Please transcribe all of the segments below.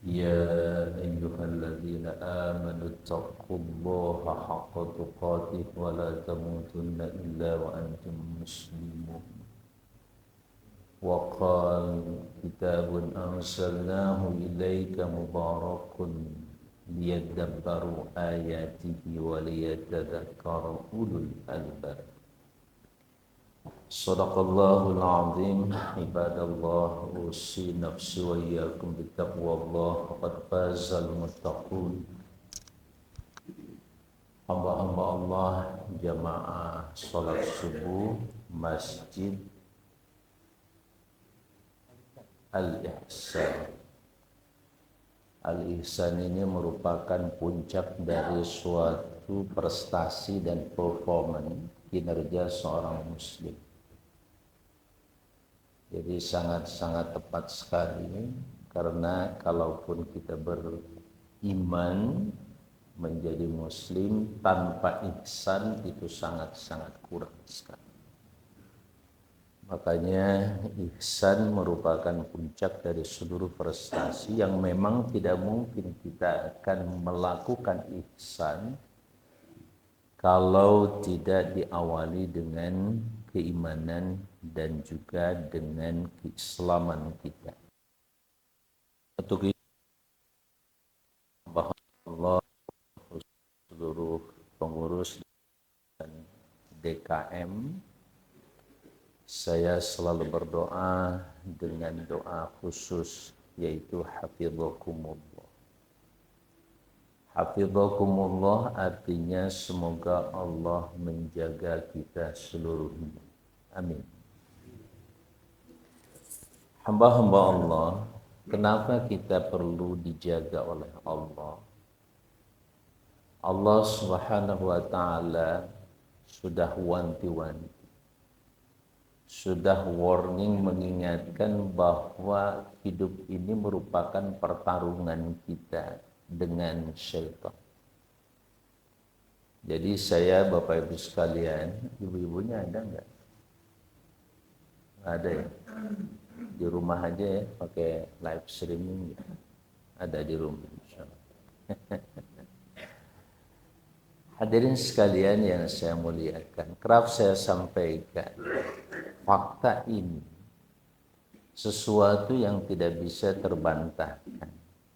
يا أيها الذين آمنوا اتقوا الله حق تقاته ولا تموتن إلا وأنتم مسلمون وقال كتاب أرسلناه إليك مبارك ليدبروا آياته وليتذكر أولو الألباب صدق الله العظيم عباد الله أوصي نفسي وإياكم بتقوى الله فقد فاز المتقون hamba-hamba Allah jamaah salat subuh Masjid Al-Ihsan. Al-Ihsan ini merupakan puncak dari suatu prestasi dan performa kinerja seorang muslim. Jadi sangat-sangat tepat sekali karena kalaupun kita beriman menjadi muslim tanpa ihsan itu sangat-sangat kurang sekali. Makanya ihsan merupakan puncak dari seluruh prestasi yang memang tidak mungkin kita akan melakukan ihsan kalau tidak diawali dengan keimanan dan juga dengan keislaman kita. Untuk itu bahwa Allah seluruh pengurus dan DKM, saya selalu berdoa dengan doa khusus yaitu hafidhakumullah. Hafidhakumullah artinya semoga Allah menjaga kita seluruhnya. Amin. Hamba-hamba Allah, kenapa kita perlu dijaga oleh Allah? Allah Subhanahu wa taala sudah wanti-wanti, sudah warning mengingatkan bahwa hidup ini merupakan pertarungan kita dengan syaitan. Jadi saya Bapak Ibu sekalian, ibu-ibunya ada enggak? Ada ya? Di rumah aja ya, pakai live streaming ya. Ada di rumah insyaallah. Hadirin sekalian yang saya muliakan, kerap saya sampaikan fakta ini sesuatu yang tidak bisa terbantahkan.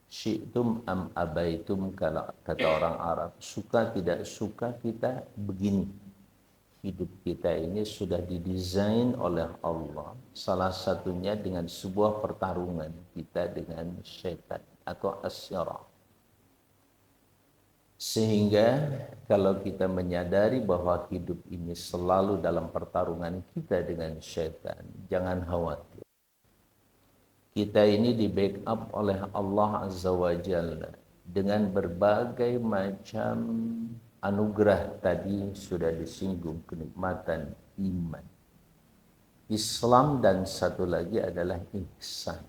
Syi'tum am abaitum, kalau kata orang Arab, suka tidak suka kita begini. Hidup kita ini sudah didesain oleh Allah, salah satunya dengan sebuah pertarungan kita dengan syaitan atau asyara. Sehingga kalau kita menyadari bahwa hidup ini selalu dalam pertarungan kita dengan syaitan, jangan khawatir. Kita ini di backup oleh Allah Azza wa Jalla dengan berbagai macam anugerah. Tadi sudah disinggung, kenikmatan iman, Islam, dan satu lagi adalah ihsan.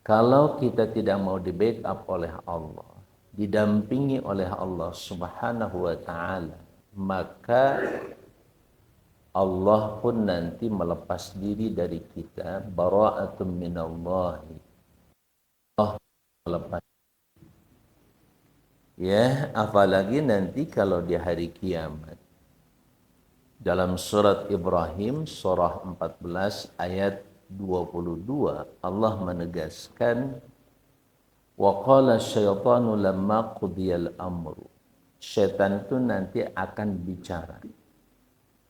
Kalau kita tidak mau di backup oleh Allah, didampingi oleh Allah Subhanahu wa taala, maka Allah pun nanti melepas diri dari kita, bara'atun minallahi. Allah melepas. Ya, apalagi nanti kalau di hari kiamat. Dalam surat Ibrahim surah 14 ayat 22 Allah menegaskan, wa qala syaitanu lamma qudiyal amru. Syaitan itu nanti akan bicara.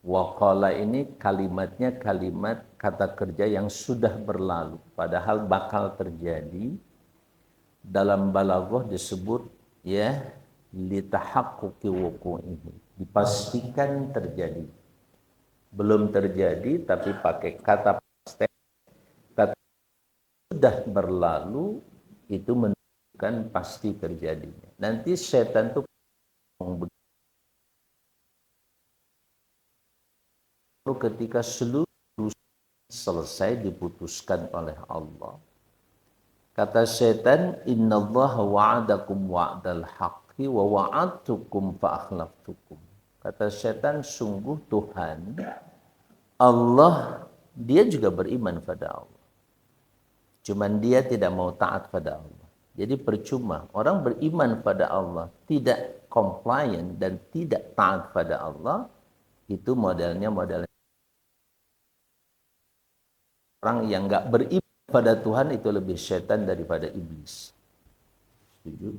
Wa qala ini kalimatnya kalimat kata kerja yang sudah berlalu, padahal bakal terjadi. Dalam balaghah disebut ya litahaqquqi wuqu'ihi, dipastikan terjadi. Belum terjadi tapi pakai kata pasti, kata sudah berlalu, itu menunjukkan pasti terjadinya. Nanti setan itu ketika seluruh selesai diputuskan oleh Allah, kata setan, innallaha wa'adakum wa'dal haqqi wa wa'adtukum fa akhlaftukum. Kata setan, sungguh Tuhan Allah, dia juga beriman pada Allah. Cuman dia tidak mau taat pada Allah. Jadi percuma orang beriman pada Allah tidak compliant dan tidak taat pada Allah, itu modelnya model orang yang nggak beriman pada Tuhan itu lebih setan daripada iblis. Setuju?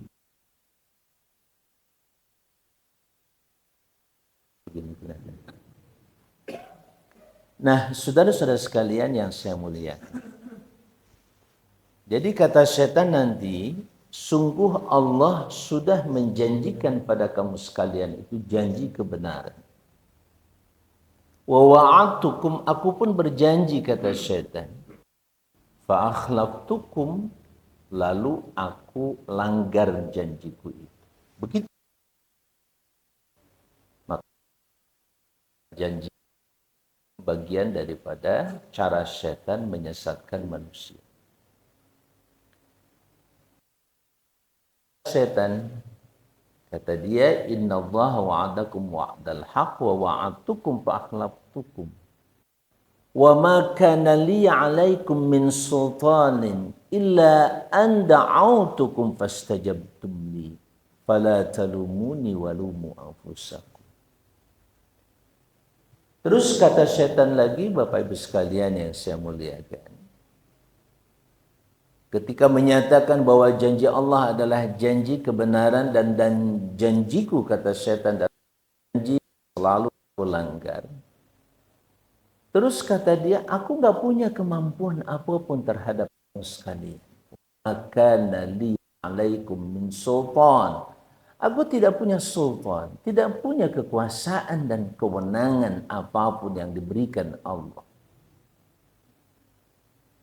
Nah, saudara-saudara sekalian yang saya muliakan. Jadi kata setan nanti, sungguh Allah sudah menjanjikan pada kamu sekalian itu janji kebenaran. Wa wa'adtukum, aku pun berjanji kata setan. Fa akhlaftukum, lalu aku langgar janjiku itu. Begitu. Maka janji bagian daripada cara setan menyesatkan manusia. Setan kata dia, innallaha wa'adakum wa'dal haqq wa wa'adtukum fa akhlaftukum. Wa ma kana li 'alaikum min sultanin illa an da'autukum fastajabtum li fala talumuni walumu anfusakum. Terus kata setan lagi, Bapak Ibu sekalian yang saya muliakan. Ketika menyatakan bahwa janji Allah adalah janji kebenaran dan janjiku kata setan dan janji selalu melanggar. Terus kata dia, aku nggak punya kemampuan apapun terhadap kamu sekalian. Maka nali alaikum min sultan. Aku tidak punya sultan, tidak punya kekuasaan dan kewenangan apapun yang diberikan Allah.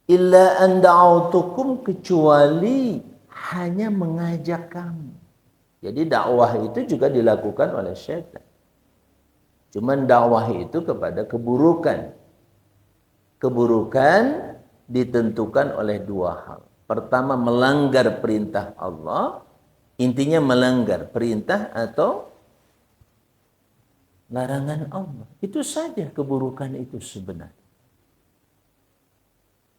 Illa an da'autukum, kecuali hanya mengajak kamu. Jadi dakwah itu juga dilakukan oleh syaitan. Cuman dakwah itu kepada keburukan. Keburukan ditentukan oleh dua hal. Pertama, melanggar perintah Allah. Intinya melanggar perintah atau larangan Allah. Itu saja keburukan itu sebenarnya.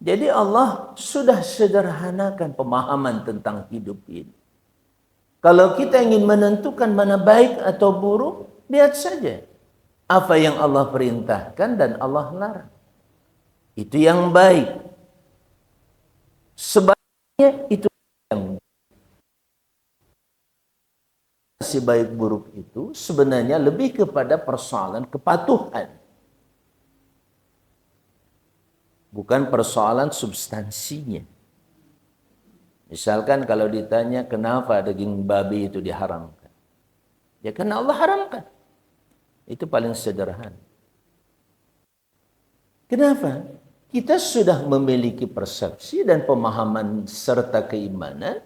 Jadi Allah sudah sederhanakan pemahaman tentang hidup ini. Kalau kita ingin menentukan mana baik atau buruk, lihat saja apa yang Allah perintahkan dan Allah larang. Itu yang baik. Sebaliknya itu yang si baik buruk itu sebenarnya lebih kepada persoalan kepatuhan. Bukan persoalan substansinya. Misalkan kalau ditanya kenapa daging babi itu diharamkan. Ya karena Allah haramkan. Itu paling sederhana. Kenapa? Kita sudah memiliki persepsi dan pemahaman serta keimanan.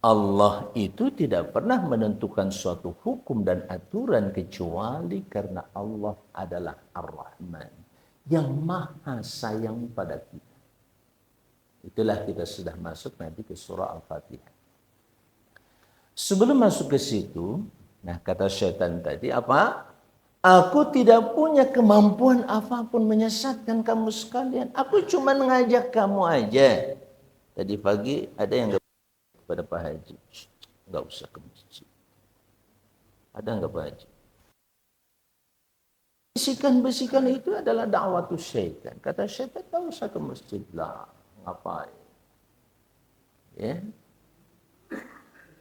Allah itu tidak pernah menentukan suatu hukum dan aturan kecuali karena Allah adalah Ar-Rahman yang maha sayang pada kita. Itulah kita sudah masuk nanti ke surah Al-Fatihah. Sebelum masuk ke situ, nah kata syaitan tadi apa? Aku tidak punya kemampuan apapun menyesatkan kamu sekalian. Aku cuma mengajak kamu aja. Tadi pagi ada yang kepada Pak Haji, nggak usah ke masjid. Ada nggak Pak Haji? Bisikan-bisikan itu adalah da'watus syaitan. Kata syaitan, nggak usah ke masjid lah, ngapain? Ya.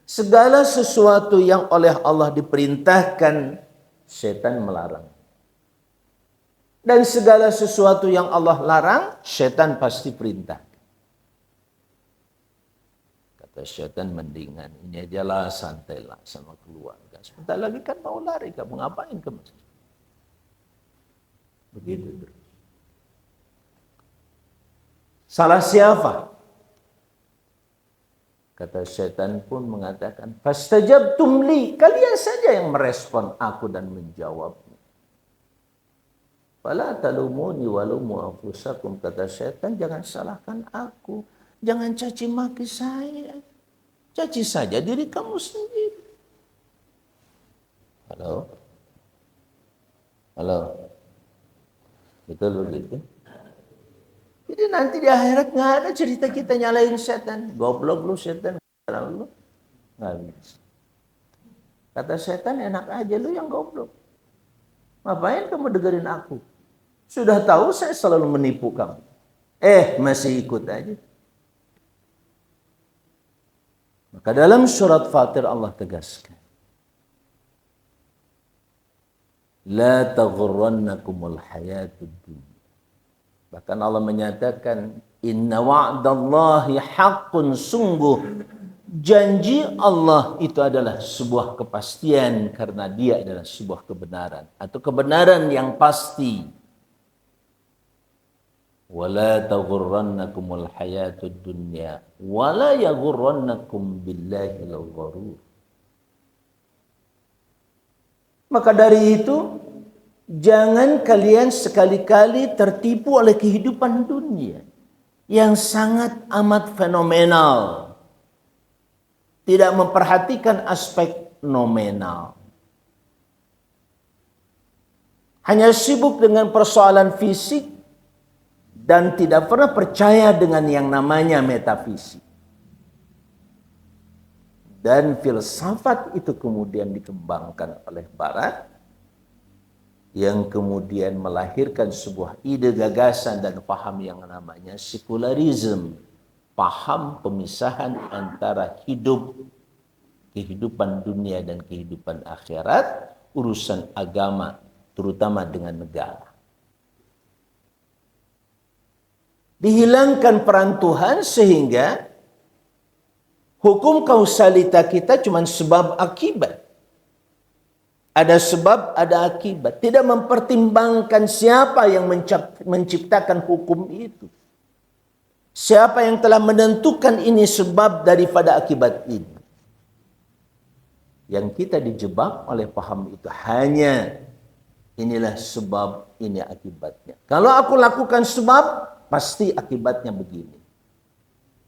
Segala sesuatu yang oleh Allah diperintahkan, syaitan melarang. Dan segala sesuatu yang Allah larang, syaitan pasti perintah. Kata syaitan, mendingan ini aja lah, santailah sama keluarga. Sebentar lagi kan mau lari, kamu ngapain ke masjid? Begitu. Salah siapa? Kata syaitan pun mengatakan, fastajabtum li, kalian saja yang merespon aku dan menjawabnya. Fala talumuni walumu anfusakum, kata syaitan, jangan salahkan aku. Jangan caci maki saya. Caci saja diri kamu sendiri. Halo? Halo? Betul begitu? Jadi nanti di akhirat nggak ada cerita kita nyalain setan. Goblok lu setan, lu nggak bisa. Kata setan, enak aja lu yang goblok. Ngapain kamu dengerin aku? Sudah tahu saya selalu menipu kamu. Masih ikut aja. Maka dalam surat Fatir Allah tegaskan, la taghurrannakumul hayatud dunya. Bahkan Allah menyatakan, inna wa'dallahi haqqun, sungguh janji Allah itu adalah sebuah kepastian karena dia adalah sebuah kebenaran atau kebenaran yang pasti. Wala taghurrannakumul hayatud dunya wala yaghurrannakum billahi al-gharur. Maka dari itu, jangan kalian sekali-kali tertipu oleh kehidupan dunia yang sangat amat fenomenal. Tidak memperhatikan aspek nominal. Hanya sibuk dengan persoalan fisik dan tidak pernah percaya dengan yang namanya metafisik. Dan filsafat itu kemudian dikembangkan oleh Barat, yang kemudian melahirkan sebuah ide, gagasan, dan paham yang namanya sekularisme. Paham pemisahan antara kehidupan dunia dan kehidupan akhirat, urusan agama, terutama dengan negara. Dihilangkan peran Tuhan sehingga hukum kausalita kita cuma sebab akibat. Ada sebab, ada akibat. Tidak mempertimbangkan siapa yang menciptakan hukum itu. Siapa yang telah menentukan ini sebab daripada akibat ini. Yang kita dijebak oleh paham itu hanya inilah sebab, ini akibatnya. Kalau aku lakukan sebab, pasti akibatnya begini.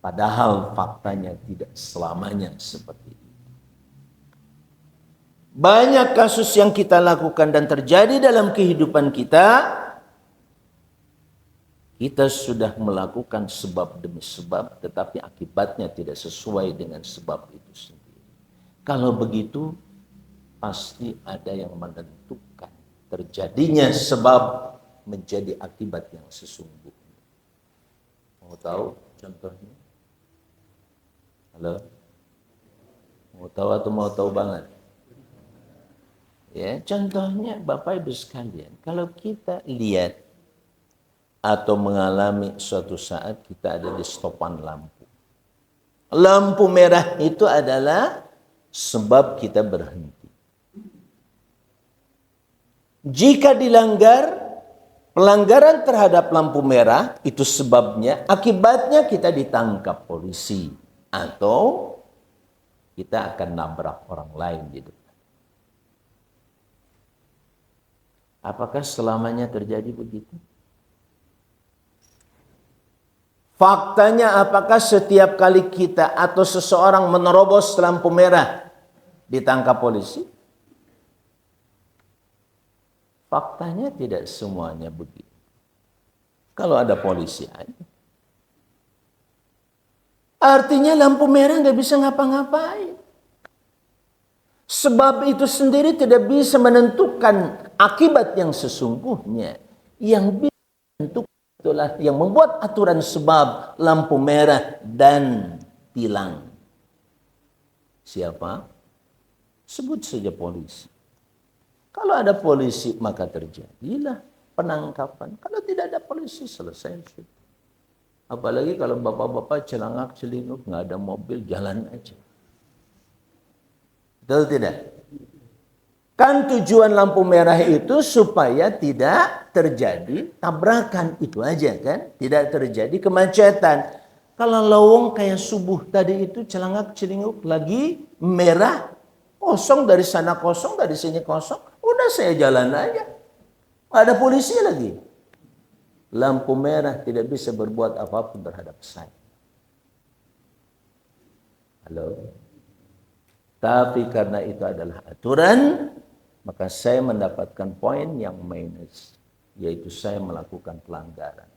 Padahal faktanya tidak selamanya seperti itu. Banyak kasus yang kita lakukan dan terjadi dalam kehidupan kita, kita sudah melakukan sebab demi sebab, tetapi akibatnya tidak sesuai dengan sebab itu sendiri. Kalau begitu, pasti ada yang menentukan terjadinya sebab menjadi akibat yang sesungguhnya. Mau tahu contohnya? Halo? Mau tahu atau mau tahu banget? Ya, contohnya Bapak Ibu sekalian, kalau kita lihat atau mengalami suatu saat kita ada di stopan lampu. Lampu merah itu adalah sebab kita berhenti. Jika dilanggar, pelanggaran terhadap lampu merah itu sebabnya, akibatnya kita ditangkap polisi atau kita akan nabrak orang lain di depan. Apakah selamanya terjadi begitu? Faktanya apakah setiap kali kita atau seseorang menerobos lampu merah ditangkap polisi? Faktanya tidak semuanya begitu. Kalau ada polisi aja. Artinya lampu merah nggak bisa ngapa-ngapain. Sebab itu sendiri tidak bisa menentukan akibat yang sesungguhnya. Yang bisa menentukan itulah yang membuat aturan sebab lampu merah dan tilang. Siapa? Sebut saja polisi. Kalau ada polisi maka terjadilah penangkapan. Kalau tidak ada polisi selesai. Apalagi kalau bapak-bapak celangak celinguk, nggak ada mobil, jalan aja. Betul tidak? Kan tujuan lampu merah itu supaya tidak terjadi tabrakan, itu aja kan? Tidak terjadi kemacetan. Kalau lowong kayak subuh tadi itu celangak celinguk lagi merah, kosong dari sana kosong, dari sini kosong, udah saya jalan aja. Nggak ada polisi lagi. Lampu merah tidak bisa berbuat apapun terhadap saya. Halo? Tapi karena itu adalah aturan, maka saya mendapatkan poin yang minus, yaitu saya melakukan pelanggaran.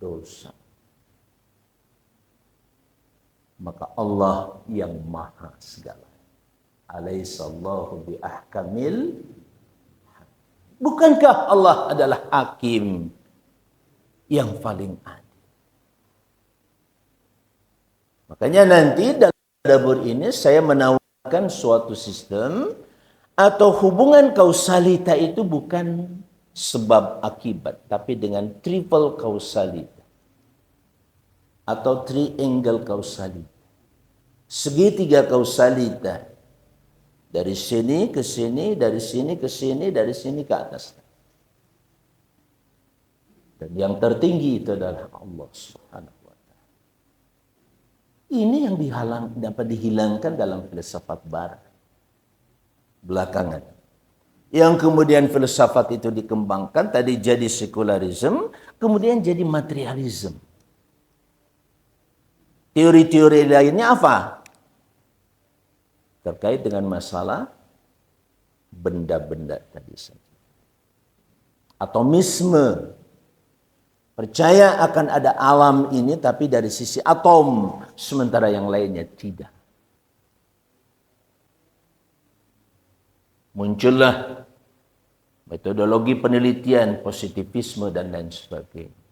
dosa. Maka Allah yang maha segala. Alaihissallahu biahkamil. Bukankah Allah adalah hakim yang paling adil? Makanya nanti dalam tadabbur ini saya menawarkan suatu sistem atau hubungan kausalita itu bukan sebab akibat, tapi dengan triple kausalita atau triangle kausalita, segitiga kausalita, dari sini ke sini, dari sini ke sini, dari sini ke atas. Dan yang tertinggi itu adalah Allah Subhanahu wa Ta'ala. Ini yang dapat dihilangkan dalam filsafat barat belakangan. Yang kemudian filsafat itu dikembangkan, tadi jadi sekularisme, kemudian jadi materialisme. Teori-teori lainnya apa? Terkait dengan masalah benda-benda tadi saja. Atomisme. Percaya akan ada alam ini tapi dari sisi atom, sementara yang lainnya tidak. Muncullah metodologi penelitian, positivisme dan lain sebagainya.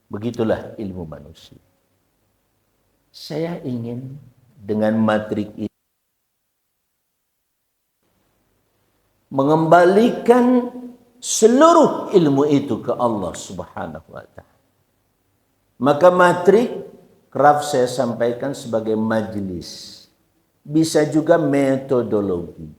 Begitulah ilmu manusia. Saya ingin dengan matrik ini mengembalikan seluruh ilmu itu ke Allah Subhanahu wa Ta'ala. Maka matrik kerap saya sampaikan sebagai majelis. Bisa juga metodologi.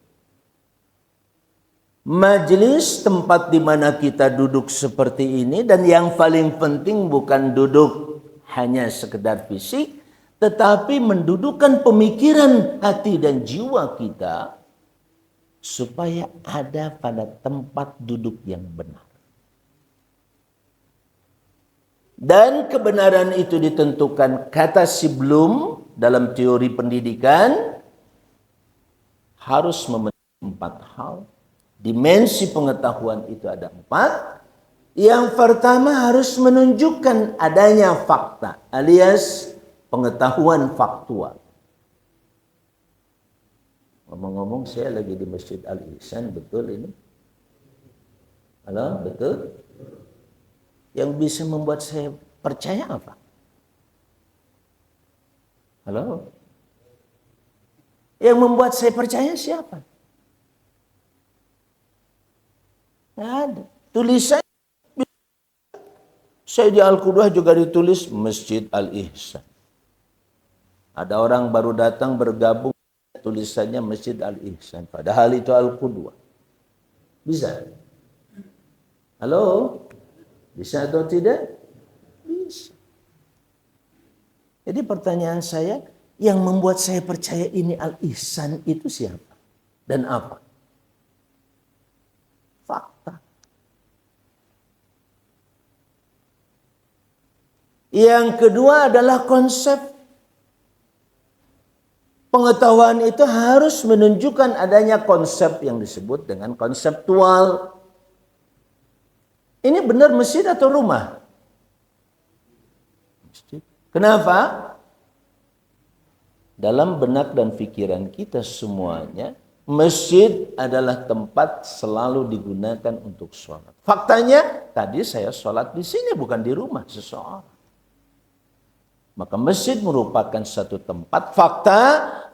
Majelis tempat di mana kita duduk seperti ini, dan yang paling penting bukan duduk hanya sekedar fisik, tetapi mendudukkan pemikiran, hati dan jiwa kita supaya ada pada tempat duduk yang benar. Dan kebenaran itu ditentukan kata si Bloom dalam teori pendidikan harus memenuhi 4 hal. Dimensi pengetahuan itu ada 4. Yang pertama harus menunjukkan adanya fakta alias pengetahuan faktual. Ngomong-ngomong saya lagi di Masjid Al-Ihsan, betul ini? Halo, betul? Yang bisa membuat saya percaya apa? Halo? Yang membuat saya percaya siapa? Nggak ada. Tulisan saya di Al-Qudah juga ditulis Masjid Al-Ihsan. Ada orang baru datang bergabung, tulisannya Masjid Al-Ihsan. Padahal itu Al-Qudah. Bisa? Halo? Bisa atau tidak? Bisa. Jadi pertanyaan saya, yang membuat saya percaya ini Al-Ihsan itu siapa? Dan apa? Fakta. Yang kedua adalah konsep. Pengetahuan itu harus menunjukkan adanya konsep yang disebut dengan konseptual. Ini benar masjid atau rumah? Masjid. Kenapa? Dalam benak dan pikiran kita semuanya, masjid adalah tempat selalu digunakan untuk sholat. Faktanya, tadi saya sholat di sini bukan di rumah seseorang. Maka masjid merupakan satu tempat fakta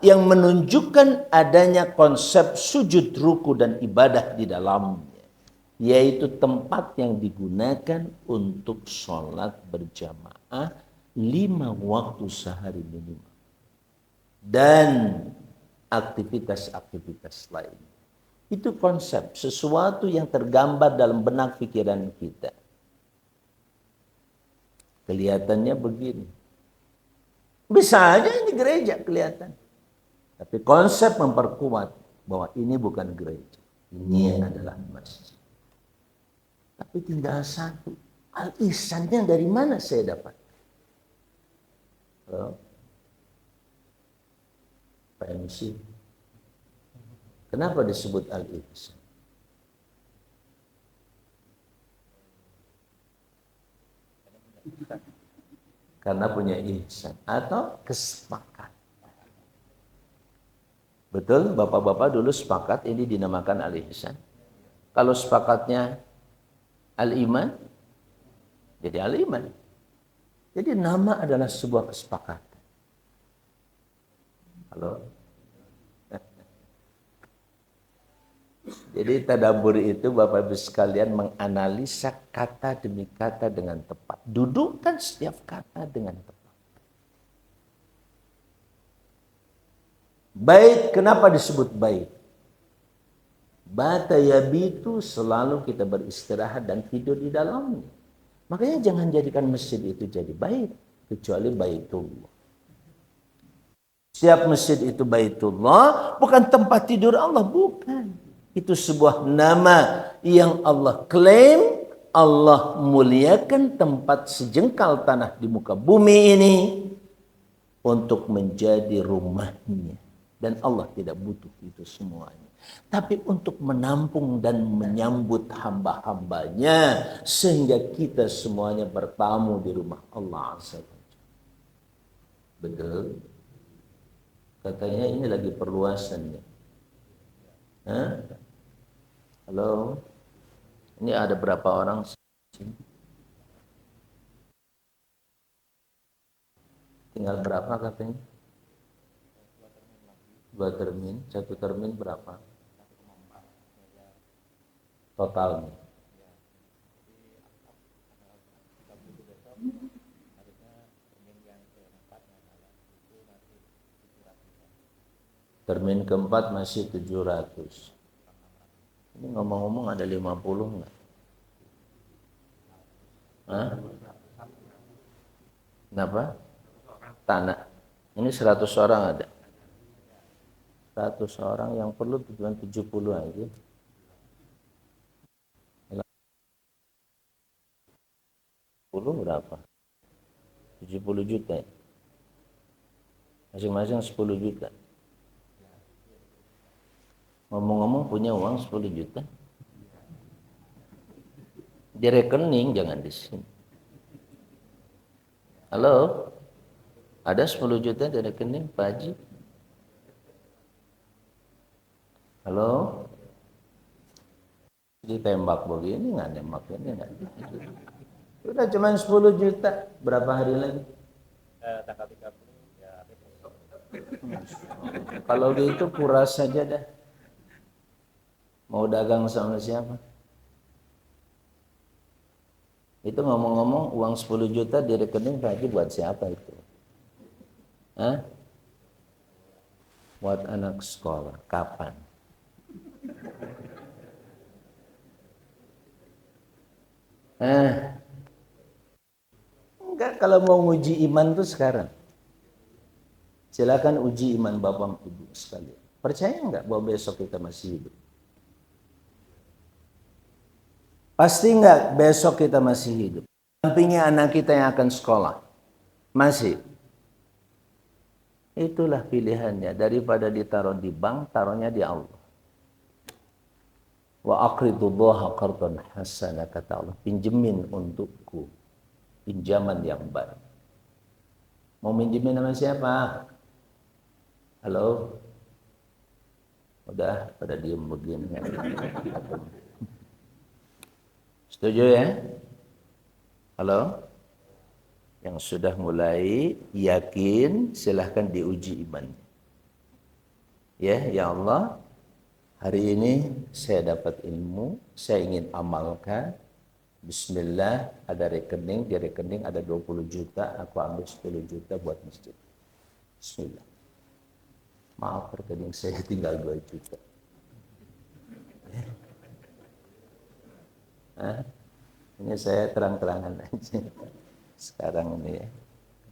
yang menunjukkan adanya konsep sujud, ruku dan ibadah di dalamnya. Yaitu tempat yang digunakan untuk sholat berjamaah 5 waktu sehari minimal. Dan aktivitas-aktivitas lain. Itu konsep, sesuatu yang tergambar dalam benak pikiran kita. Kelihatannya begini. Bisa aja ini gereja kelihatan. Tapi konsep memperkuat bahwa ini bukan gereja. Ini adalah masjid. Tapi tinggal satu. Al-Ihsannya dari mana saya dapat? Pak MC. Kenapa disebut Al-Ihsan? karena punya ihsan atau kesepakat. Betul, bapak-bapak dulu sepakat ini dinamakan al-ihsan. Kalau sepakatnya al-iman, jadi al-iman. Jadi nama adalah sebuah kesepakatan. Halo? Jadi tadabbur itu Bapak Ibu sekalian menganalisa kata demi kata dengan tepat. Dudukkan setiap kata dengan tepat. Bait, kenapa disebut bait? Bata yabitu, selalu kita beristirahat dan tidur di dalamnya. Makanya jangan jadikan masjid itu jadi bait, kecuali baitullah. Setiap masjid itu baitullah, bukan tempat tidur Allah, bukan. Itu sebuah nama yang Allah klaim, Allah muliakan tempat sejengkal tanah di muka bumi ini untuk menjadi rumahnya. Dan Allah tidak butuh itu semuanya. Tapi untuk menampung dan menyambut hamba-hambanya sehingga kita semuanya bertamu di rumah Allah Azza wa Jalla. Betul? Katanya ini lagi perluasan ya. Hah? Halo? Ini ada berapa orang sini? Tinggal berapa katanya? 2 termin. 1 termin berapa? Totalnya. Termin keempat masih 700. Ini ngomong-ngomong ada 50 enggak? Hah? Kenapa? Tanah. Ini 100 orang ada. 100 orang yang perlu tujuan 70 aja. Berapa? 70 juta. Masing-masing 10 juta. Ngomong-ngomong punya uang 10 juta. Di rekening, jangan di sini. Halo? Ada 10 juta di rekening, Pak Haji? Halo? Ditembak begini, nggak nembak ini, nggak. Udah cuma 10 juta. Berapa hari lagi? Tanggal 30 ya. Kalau gitu kuras saja dah. Mau dagang sama siapa? Itu ngomong-ngomong uang 10 juta di rekening Pak Haji buat siapa itu? Hah? Buat anak sekolah. Kapan? Enggak, kalau mau uji iman tuh sekarang. Silakan uji iman Bapak Ibu sekalian. Percaya enggak bahwa besok kita masih hidup? Pasti enggak besok kita masih hidup? Dampingi anak kita yang akan sekolah. Masih. Itulah pilihannya. Daripada ditaruh di bank, taruhnya di Allah. Wa aqridullaha qardan hasana, kata Allah. Pinjemin untukku. Pinjaman yang baik. Mau minjemin sama siapa? Halo? Udah pada diem begini. Setuju ya? Halo? Yang sudah mulai yakin, silahkan diuji imannya. Ya Allah, hari ini saya dapat ilmu, saya ingin amalkan. Bismillah, ada rekening, di rekening ada 20 juta, aku ambil 10 juta buat masjid. Bismillah. Maaf, rekening saya tinggal 2 juta. Ini saya terang-terangan aja. Sekarang ini ya.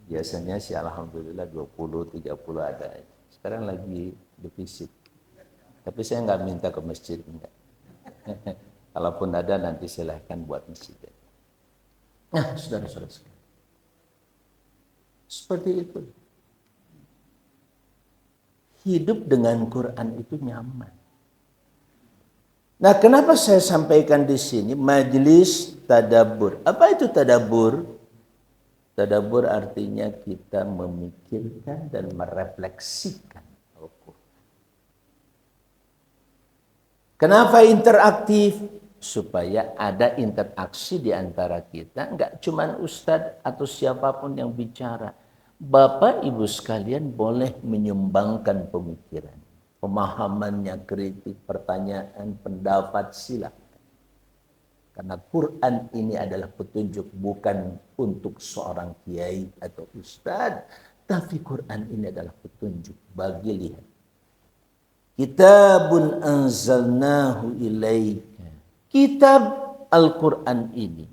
Biasanya sih alhamdulillah 20-30 ada. Sekarang lagi defisit. Tapi saya nggak minta ke masjid, enggak. Kalaupun ada nanti silahkan buat masjid. Nah, saudara-saudara sekalian. Seperti itu. Hidup dengan Quran itu nyaman. Nah, kenapa saya sampaikan di sini majelis tadabbur? Apa itu tadabbur? Tadabbur artinya kita memikirkan dan merefleksikan Al-Quran. Kenapa interaktif? Supaya ada interaksi di antara kita. Enggak cuma ustadz atau siapapun yang bicara. Bapak ibu sekalian boleh menyumbangkan pemikiran. Pemahamannya, kritik, pertanyaan, pendapat, silakan. Karena Quran ini adalah petunjuk bukan untuk seorang kiai atau ustadz. Tapi Quran ini adalah petunjuk bagi lihat. Kitabun anzalnahu ilaika. Kitab Al-Quran ini.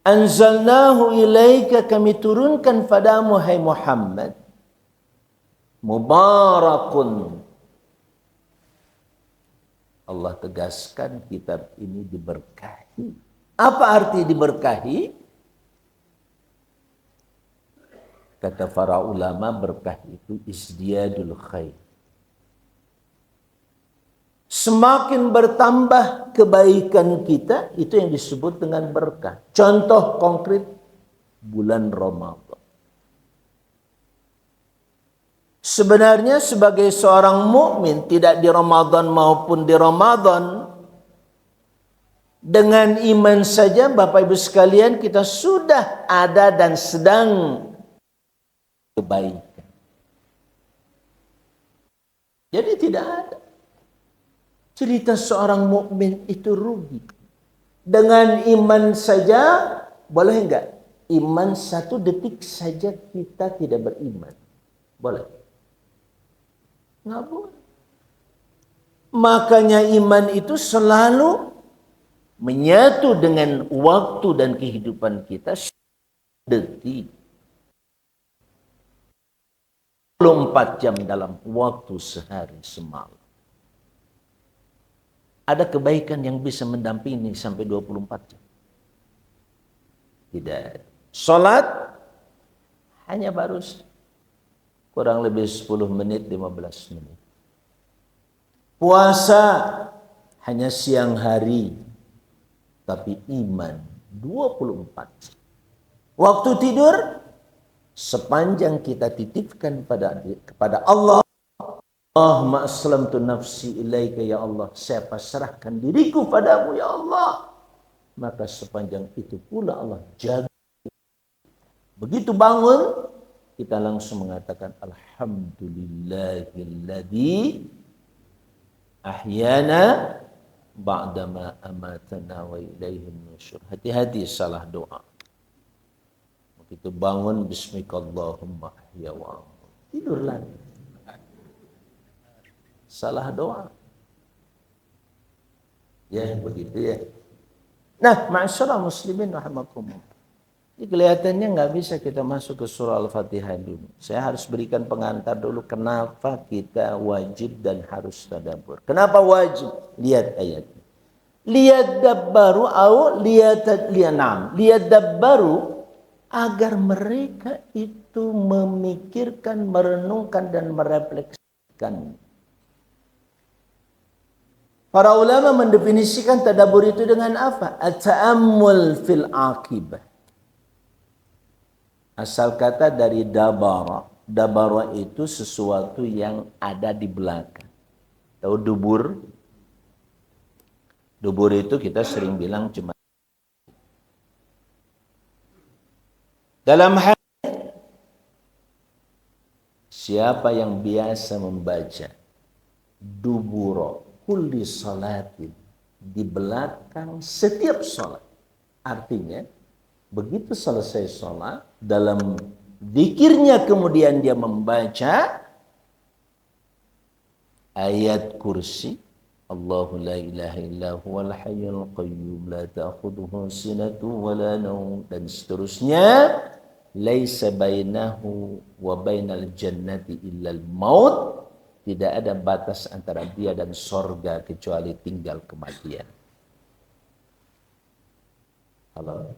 Anzalnahu ilaika, kami turunkan padamu hai Muhammad. Mubarakun. Allah tegaskan kitab ini diberkahi. Apa arti diberkahi? Kata para ulama, berkah itu isdiyadul khair. Semakin bertambah kebaikan kita, itu yang disebut dengan berkah. Contoh konkret, bulan Ramadan. Sebenarnya sebagai seorang mukmin tidak di Ramadan maupun di Ramadan, dengan iman saja Bapak Ibu sekalian kita sudah ada dan sedang kebaikan. Jadi tidak ada cerita seorang mukmin itu rugi. Dengan iman saja, boleh enggak? Iman 1 detik saja kita tidak beriman. Boleh? Nggak boleh. Makanya iman itu selalu menyatu dengan waktu dan kehidupan kita. Detik 24 jam dalam waktu sehari semalam. Ada kebaikan yang bisa mendampingi sampai 24 jam? Tidak. Salat hanya baru kurang lebih 10 menit, 15 menit. Puasa hanya siang hari, tapi iman 24 jam. Waktu tidur sepanjang kita titipkan kepada Allah. Allahumma aslamtu nafsi ilaika ya Allah, saya pasrahkan diriku padamu ya Allah. Maka sepanjang itu pula Allah jaga. Begitu bangun, kita langsung mengatakan alhamdulillahilladzi ahyana ba'dama amatana wa ilaihin nusyur. Hati-hati salah doa. Begitu bangun bismikallahumma ahya wa tidur lagi. Salah doa. Ya begitu ya. Nah, ma'asyiral muslimin rahimakumullah. Ini kelihatannya nggak bisa kita masuk ke surah Al-Fatihah dulu. Saya harus berikan pengantar dulu kenapa kita wajib dan harus tadabbur. Kenapa wajib? Lihat ayatnya. Liyadabbaru au liyadabbaru, agar mereka itu memikirkan, merenungkan dan merefleksikan. Para ulama mendefinisikan tadabbur itu dengan apa? At-ta'ammul fil aqibah. Asal kata dari dabara. Dabara itu sesuatu yang ada di belakang. Tahu dubur? Dubur itu kita sering bilang cuma dalam hal siapa yang biasa membaca duburo kulli salatin, di belakang setiap salat. Artinya begitu selesai salat, dalam zikirnya kemudian dia membaca ayat kursi, Allahu la ilaha illa huwal hayyul qayyum la ta'khudhuhu sinatun wa la nawm, dan seterusnya. Laisa bainahu wa bainal jannati illal maut, tidak ada batas antara dia dan sorga kecuali tinggal kematian. Kalau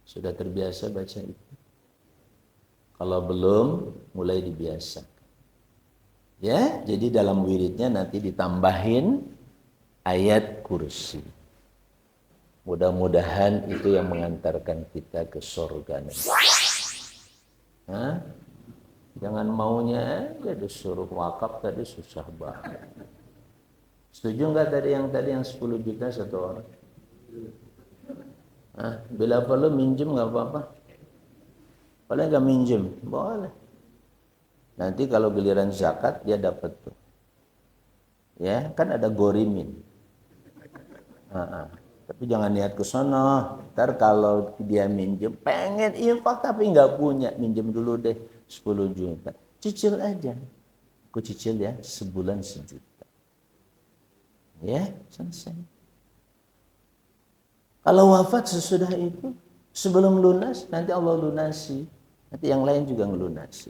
sudah terbiasa baca itu, kalau belum, mulai dibiasakan. Ya, jadi dalam wiridnya nanti ditambahin ayat kursi. Mudah-mudahan itu yang mengantarkan kita ke surga nanti. Hah? Jangan maunya aja disuruh wakaf tadi susah banget. Setuju nggak tadi yang 10 juta satu orang? Hah? Bila perlu minjem nggak apa-apa. Boleh nggak minjem? Boleh. Nanti kalau giliran zakat dia dapat tuh. Ya, kan ada gorimin. Tapi jangan niat ke sono. Ntar kalau dia minjem, pengen infak tapi nggak punya, minjem dulu deh 10 juta. Cicil aja. Aku cicil ya, sebulan 1 juta. Ya, selesai. Kalau wafat sesudah itu, sebelum lunas, nanti Allah lunasi. Nanti yang lain juga ngelunasi.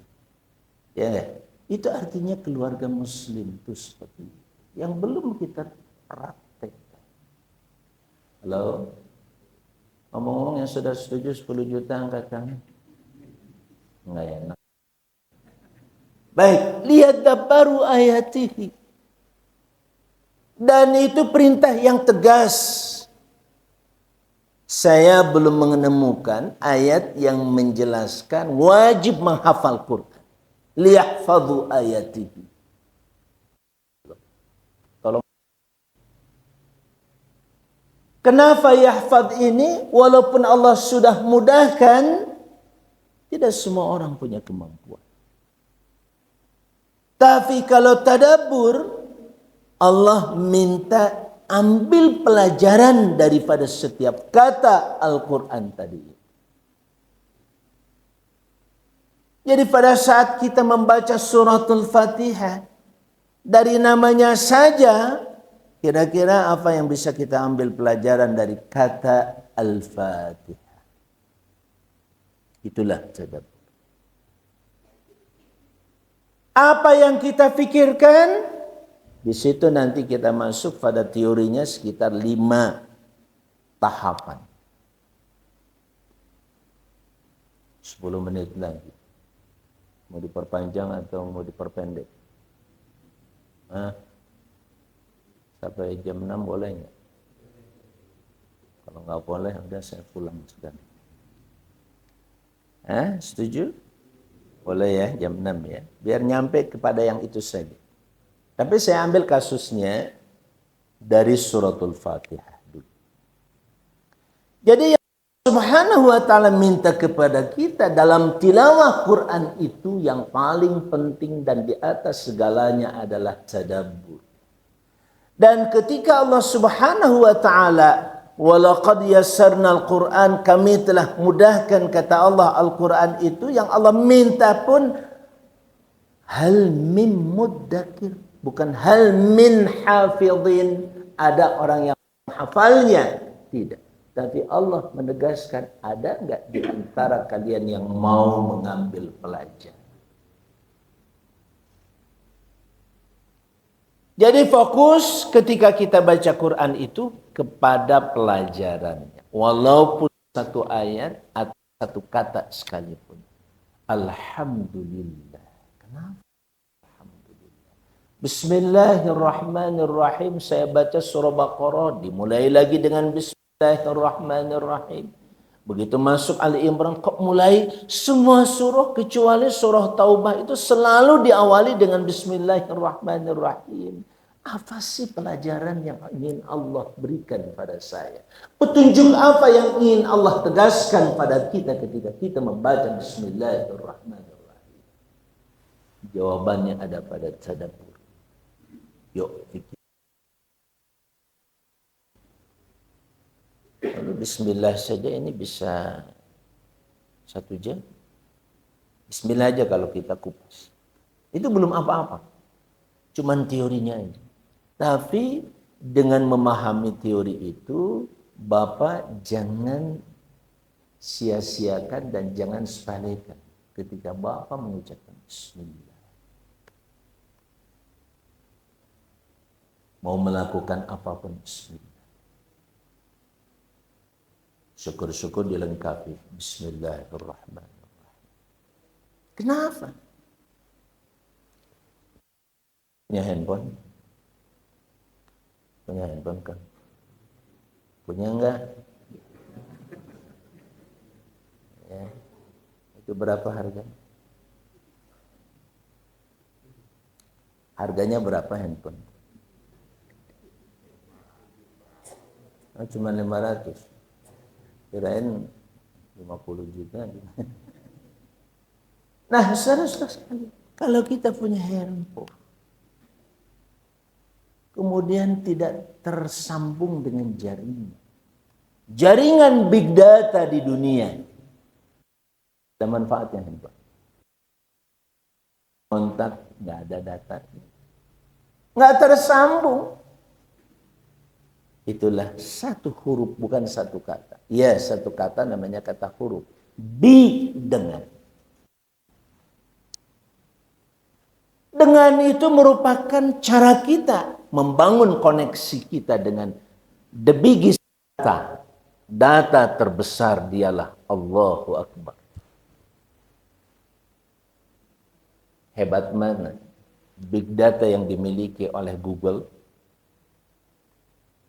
Ya enggak? Itu artinya keluarga muslim itu seperti itu. Yang belum kita praktekkan. Halo? Ngomong-ngomong yang sudah setuju 10 juta angkat tangan. Enggak enak. Baik, lihat baru ayatihi. Dan itu perintah yang tegas. Saya belum menemukan ayat yang menjelaskan wajib menghafal Quran. Liyahfadhu ayatihi. Tolong. Kenapa yahfadh ini? Walaupun Allah sudah mudahkan, tidak semua orang punya kemampuan. Tapi kalau tadabbur, Allah minta ambil pelajaran daripada setiap kata Al-Quran tadi. Jadi pada saat kita membaca suratul Fatihah, dari namanya saja, kira-kira apa yang bisa kita ambil pelajaran dari kata Al-Fatihah? Itulah tadabbur. Apa yang kita pikirkan, di situ nanti kita masuk pada teorinya sekitar 5 tahapan. 10 menit lagi. Mau diperpanjang atau mau diperpendek? Sampai jam 6 boleh nggak? Kalau nggak boleh, udah saya pulang sekali. Setuju? Boleh ya, jam 6 ya. Biar nyampe kepada yang itu saja. Tapi saya ambil kasusnya dari suratul Fatihah dulu. Jadi yang Subhanahu wa ta'ala minta kepada kita dalam tilawah Quran itu yang paling penting dan di atas segalanya adalah tadabbur. Dan ketika Allah Subhanahu wa ta'ala walaqad yassarnal Quran, kami telah mudahkan, kata Allah, Al-Quran itu yang Allah minta pun hal min muddakir, bukan hal min hafidhin, ada orang yang menghafalnya, tidak. Tapi Allah menegaskan, ada enggak di antara kalian yang mau mengambil pelajaran? Jadi fokus ketika kita baca Quran itu kepada pelajarannya. Walaupun satu ayat atau satu kata sekalipun. Alhamdulillah. Kenapa? Alhamdulillah. Bismillahirrahmanirrahim. Saya baca surah Baqarah. Dimulai lagi dengan Bismillahirrahmanirrahim. Begitu masuk Ali Imran, kok mulai semua surah kecuali surah Taubah itu selalu diawali dengan Bismillahirrahmanirrahim. Apa sih pelajaran yang ingin Allah berikan pada saya? Petunjuk apa yang ingin Allah tegaskan pada kita ketika kita membaca Bismillahirrahmanirrahim? Jawabannya ada pada tadabbur. Yuk, fikir. Lalu bismillah saja ini bisa 1 jam. Bismillah aja kalau kita kupas. Itu belum apa-apa. Cuman teorinya aja. Tapi dengan memahami teori itu, Bapak jangan sia-siakan dan jangan sepelekan ketika Bapak mengucapkan bismillah. Mau melakukan apapun bismillah. Syukur-syukur dilengkapi. Bismillahirrahmanirrahim. Kenapa? Punya handphone? Punya handphone kan? Punya enggak? Itu berapa harganya? Harganya berapa handphone? Oh, cuma 500. Kirain 50 juta. Nah, saudara-saudara sekalian, kalau kita punya handphone, kemudian tidak tersambung dengan jaringan big data di dunia, ada manfaatnya handphone. Kontak nggak ada data, nggak tersambung. Itulah satu huruf, bukan satu kata. Ya, satu kata namanya kata huruf. Dengan. Dengan itu merupakan cara kita membangun koneksi kita dengan the biggest data. Data terbesar dialah Allahu Akbar. Hebat mana big data yang dimiliki oleh Google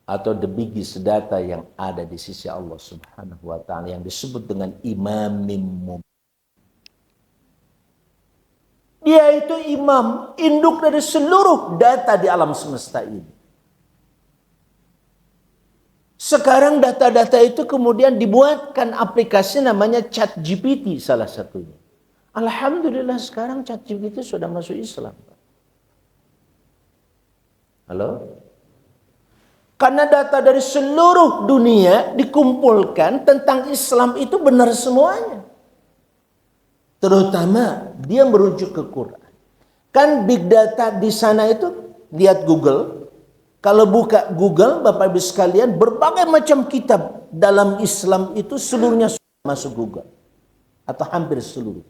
atau the biggest data yang ada di sisi Allah Subhanahu wa taala yang disebut dengan imamim mubin. Dia itu imam, induk dari seluruh data di alam semesta ini. Sekarang data-data itu kemudian dibuatkan aplikasi namanya ChatGPT salah satunya. Alhamdulillah sekarang ChatGPT sudah masuk Islam. Halo? Karena data dari seluruh dunia dikumpulkan tentang Islam itu benar semuanya. Terutama dia merujuk ke Quran. Kan big data di sana itu, lihat Google. Kalau buka Google, Bapak Ibu sekalian, berbagai macam kitab dalam Islam itu seluruhnya masuk Google. Atau hampir seluruh.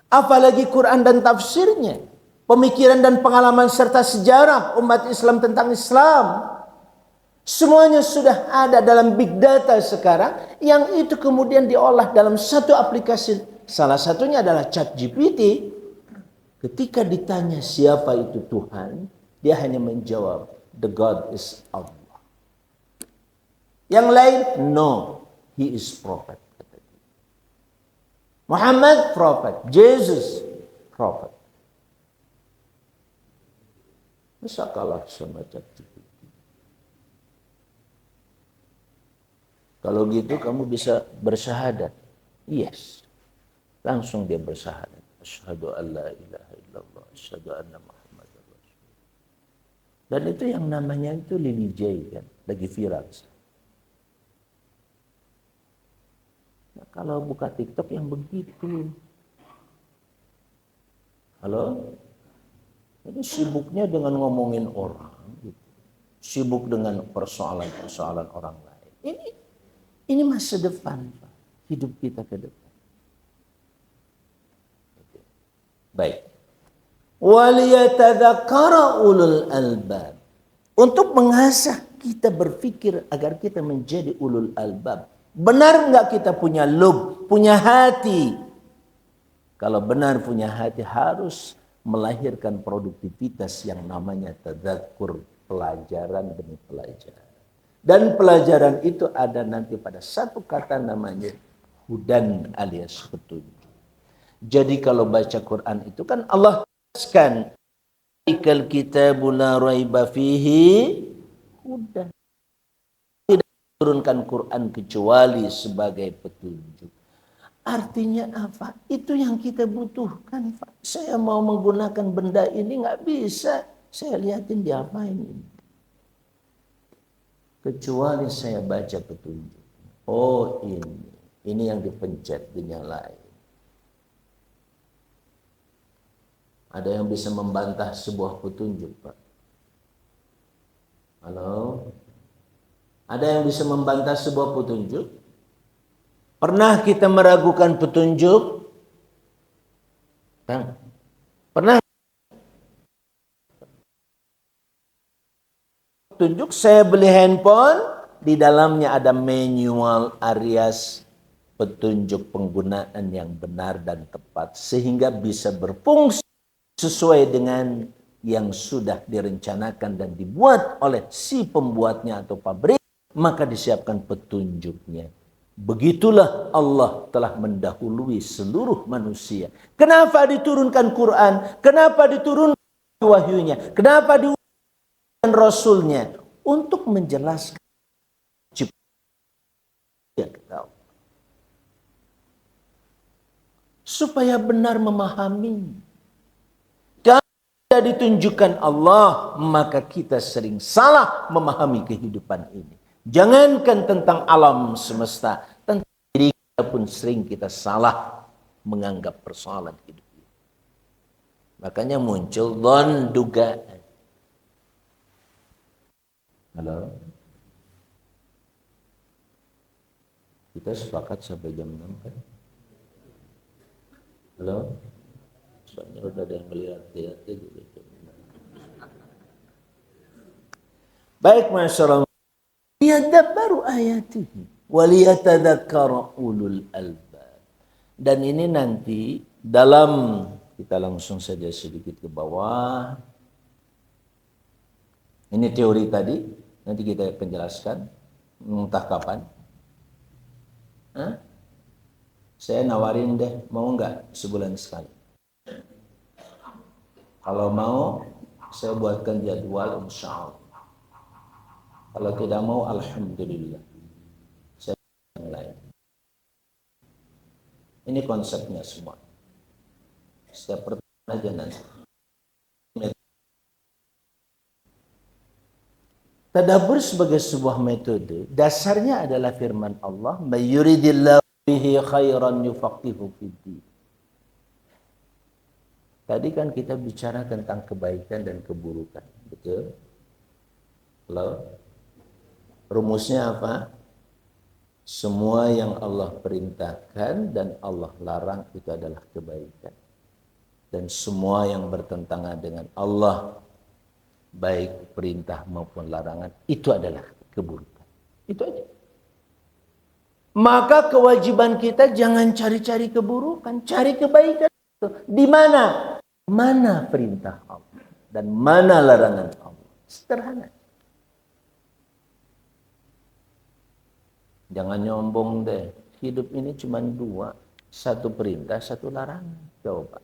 Apalagi Quran dan tafsirnya. Pemikiran dan pengalaman serta sejarah umat Islam tentang Islam. Semuanya sudah ada dalam big data sekarang. Yang itu kemudian diolah dalam satu aplikasi. Salah satunya adalah ChatGPT. Ketika ditanya siapa itu Tuhan, dia hanya menjawab, the God is Allah. Yang lain, no, he is prophet. Muhammad, prophet. Jesus, prophet. Bisa kalah sama ChatGPT. Kalau gitu kamu bisa bersyahadat. Yes. Langsung dia bersyahadat. Asyhadu an la ilaha illallah, asyhadu anna Muhammadar Rasulullah. Dan itu yang namanya itu Lily J kan, lagi viral. Nah, kalau buka TikTok yang begitu. Halo? Ini sibuknya dengan ngomongin orang gitu. Sibuk dengan persoalan-persoalan orang lain. Ini masa depan, Pak. Hidup kita ke depan. Baik. Waliyatadzakara ulul albab. Untuk mengasah kita berpikir agar kita menjadi ulul albab. Benar enggak kita punya lub, punya hati? Kalau benar punya hati harus melahirkan produktivitas yang namanya tadzakur, pelajaran demi pelajaran. Dan pelajaran itu ada nanti pada satu kata namanya hudan alias petunjuk. Jadi kalau baca Quran itu kan Allah tegaskan ikal kitabu la raiba fihi hudan. Tidak turunkan Quran kecuali sebagai petunjuk. Artinya apa? Itu yang kita butuhkan, Pak. Saya mau menggunakan benda ini nggak bisa. Saya lihatin diapain ini. Kecuali saya baca petunjuk. Oh ini yang dipencet, dinyalain. Ada yang bisa membantah sebuah petunjuk, Pak? Halo? Ada yang bisa membantah sebuah petunjuk? Pernah kita meragukan petunjuk? Pernah? Petunjuk, saya beli handphone, di dalamnya ada manual alias petunjuk penggunaan yang benar dan tepat. Sehingga bisa berfungsi sesuai dengan yang sudah direncanakan dan dibuat oleh si pembuatnya atau pabrik, maka disiapkan petunjuknya. Begitulah Allah telah mendahului seluruh manusia. Kenapa diturunkan Quran? Kenapa diturunkan wahyunya? Kenapa diutuskan Rasulnya? Untuk menjelaskan ciptaan, supaya benar memahami. Kalau tidak ditunjukkan Allah, maka kita sering salah memahami kehidupan ini. Jangankan tentang alam semesta, tentang diri kita pun sering kita salah menganggap persoalan hidup ini. Makanya muncul dhon, dugaan. Halo? Kita sepakat sampai jam 6 kan? Halo? Soalnya udah ada yang melihat-lihat gitu. Baik, masyaallah. Yadabbaru ayatihi waliyatadzakkara ulul albab. Dan ini nanti dalam, kita langsung saja sedikit ke bawah. Ini teori tadi, nanti kita akan jelaskan entah kapan. Saya nawarin deh, mau nggak sebulan sekali? Kalau mau, saya buatkan jadwal insya Allah. Kalau tidak mau, alhamdulillah. Saya mulai. Ini konsepnya semua. Setiap pertemuan aja nanti. Tadabbur sebagai sebuah metode, dasarnya adalah firman Allah, "May yuridillahu bihi khairan yufaqihu fid-din." Tadi kan kita bicara tentang kebaikan dan keburukan, betul? Halo? Rumusnya apa? Semua yang Allah perintahkan dan Allah larang itu adalah kebaikan. Dan semua yang bertentangan dengan Allah, baik perintah maupun larangan, itu adalah keburukan. Itu aja. Maka kewajiban kita jangan cari-cari keburukan, cari kebaikan. Di mana? Mana perintah Allah dan mana larangan Allah. Sederhana. Jangan nyombong deh. Hidup ini cuma dua. Satu perintah, satu larangan. Coba.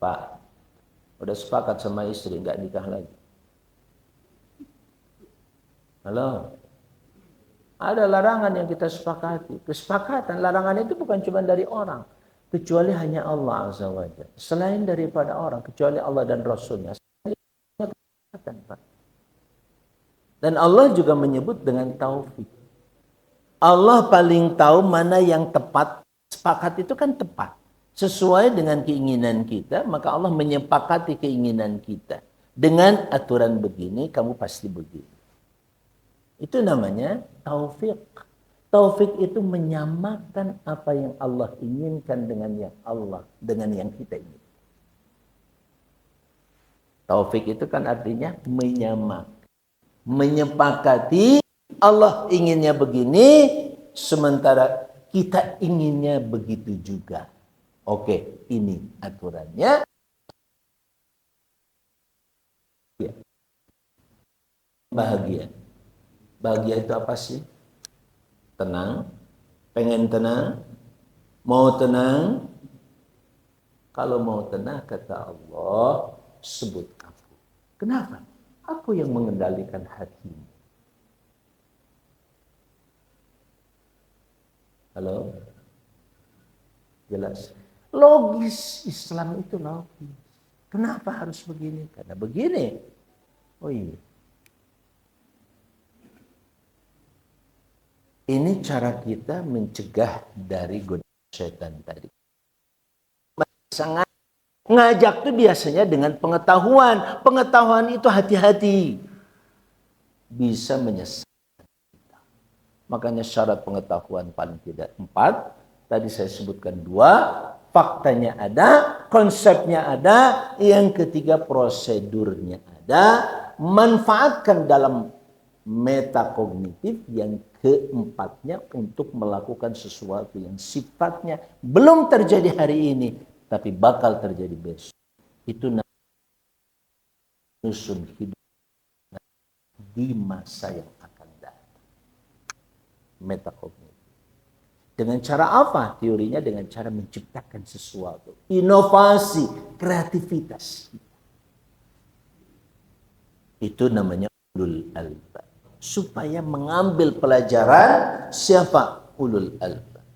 Pak, udah sepakat sama istri, nggak nikah lagi. Halo? Ada larangan yang kita sepakati. Kesepakatan, larangan itu bukan cuma dari orang. Kecuali hanya Allah Azza wa Jalla. Selain daripada orang, kecuali Allah dan Rasulnya. Dan Allah juga menyebut dengan taufik. Allah paling tahu mana yang tepat. Sepakat itu kan tepat. Sesuai dengan keinginan kita, maka Allah menyepakati keinginan kita. Dengan aturan begini, kamu pasti begini. Itu namanya taufik. Taufik itu menyamakan apa yang Allah inginkan dengan yang kita inginkan. Taufik itu kan artinya menyamakan. Menyepakati Allah inginnya begini, sementara kita inginnya begitu juga. Oke, ini aturannya. Bahagia. Bahagia itu apa sih? Tenang, pengen tenang, mau tenang. Kalau mau tenang, kata Allah, sebut aku. Kenapa? Aku yang mengendalikan hatimu. Halo? Jelas? Logis, Islam itu logis. Kenapa harus begini? Karena begini. Oh iya. Ini cara kita mencegah dari godaan setan tadi. Sangat ngajak tuh biasanya dengan pengetahuan. Pengetahuan itu hati-hati. Bisa menyesatkan kita. Makanya syarat pengetahuan paling tidak 4. Tadi saya sebutkan 2. Faktanya ada, konsepnya ada. Yang ketiga prosedurnya ada. Manfaatkan dalam metakognitif. Yang keempatnya untuk melakukan sesuatu yang sifatnya belum terjadi hari ini, tapi bakal terjadi besok. Itu nyusun hidup di masa yang akan datang. Metakognitif. Dengan cara apa? Teorinya dengan cara menciptakan sesuatu. Inovasi, kreativitas. Itu namanya ulul albab. Supaya mengambil pelajaran siapa ulul albab.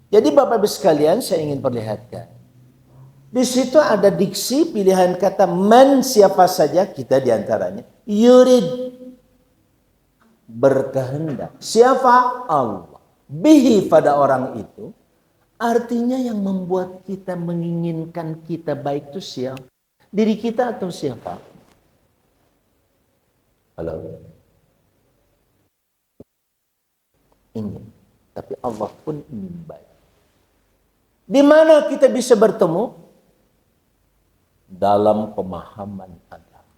Jadi Bapak Ibu sekalian, saya ingin perlihatkan. Di situ ada diksi pilihan kata man, siapa saja kita diantaranya. Yurid, berkehendak. Siapa? Allah. Bihi, pada orang itu. Artinya yang membuat kita menginginkan kita baik itu siapa? Diri kita atau siapa? Halo? Ingin. Tapi Allah pun ingin baik. Di mana kita bisa bertemu? Dalam pemahaman agama.